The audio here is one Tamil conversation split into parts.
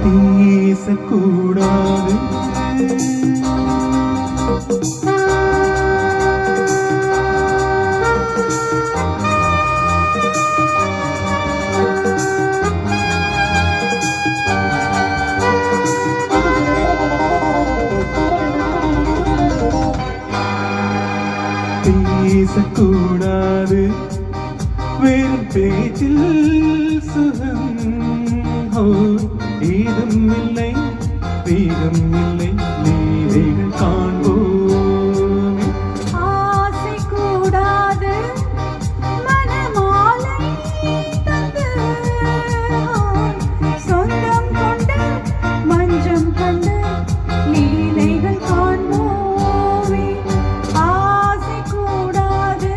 பேசக்கூடாது. பேசக்கூடாது வெறும் பேச்சில் சுகம் ஏதும் இல்லை வேகம் இல்லை லீலைகள் காண்போமே. ஆசை கூடாது மனமாலை தந்து சொந்தம் கொண்டு மஞ்சம் கண்டு லீலைகள் காண்போமே. ஆசை கூடாது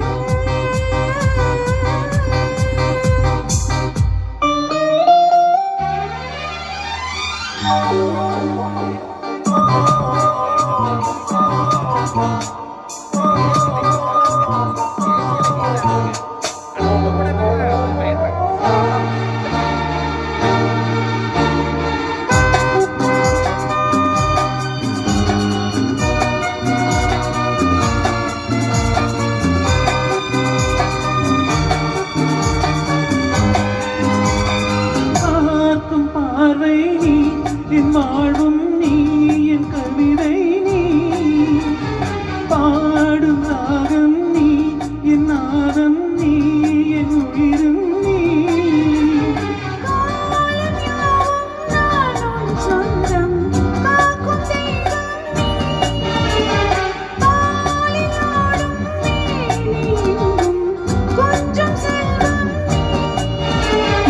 பார்க்கும் பார்வை நீ என் வாழ்வும் நீ என் கவிதை நீ பாடும் ராகம் நீ என் நாதம் நீ என் உயிரும் நீ. காலம் யாவும் நானும் சொந்தம் காக்கும் தெய்வம் நீ பாலில் ஆடும் மேனியும் கொஞ்சம் செல்வம்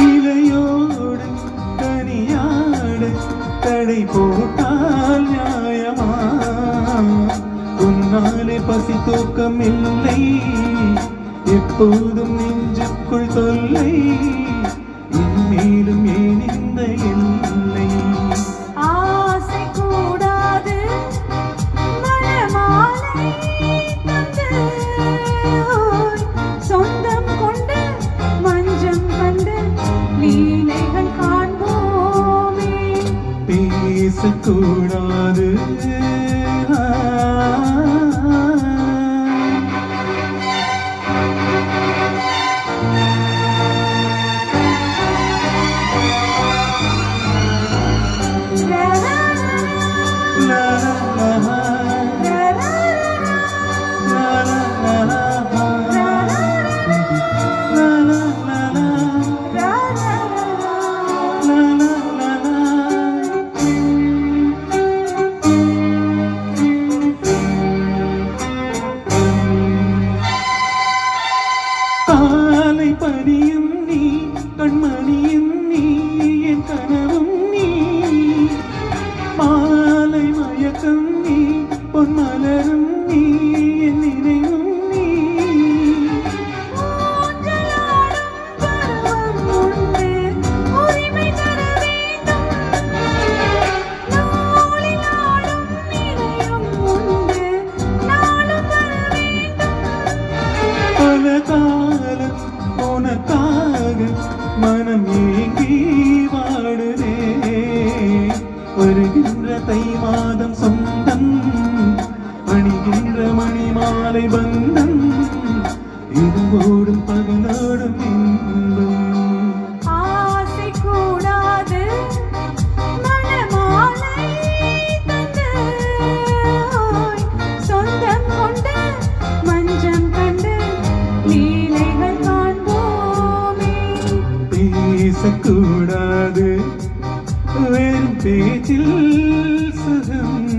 இலையோடு கனியாடு தடை போட்டால் நியாயமா? உன்னாலே பசி தூக்கம் இல்லை எப்போதும் நெஞ்சுக்குள் தொல்லை இன்மேலும் ஏன் இந்த எல்லை? ஆசை கூடாது மனமாலை தந்து சொந்தம் கொண்டு மஞ்சம் கண்டு லீலைகள் காண்போமே. பேசக்கூடாது காலை பணியும் நீ கண்மணியும் நீ என் கனவும் நீ மாலை மயக்கம் நீ பொன்மலரும் நீ என் நினைவும் நீ. ஊஞ்சலாடும் பருவம் உண்டு உரிமை தர வேண்டும் நூலில் ஆடும் நிலையம் உண்டு நாளும் வர வேண்டும். பல காலம் உனக்காக மனம் ஏங்கி வாடுதே வருகின்ற தை மாதம் சொந்தம் அணிகின்ற மணி மாலை பந்தம் இதுவோடும் பகலோடும் இன்பம். ஆசை கூடாது மனமாலை தந்து சொந்தம் கொண்டு மஞ்சம் கண்டு லீலைகள் காண்போமே. பேசக்கூடாது வெறும் பேச்சில் சுகம்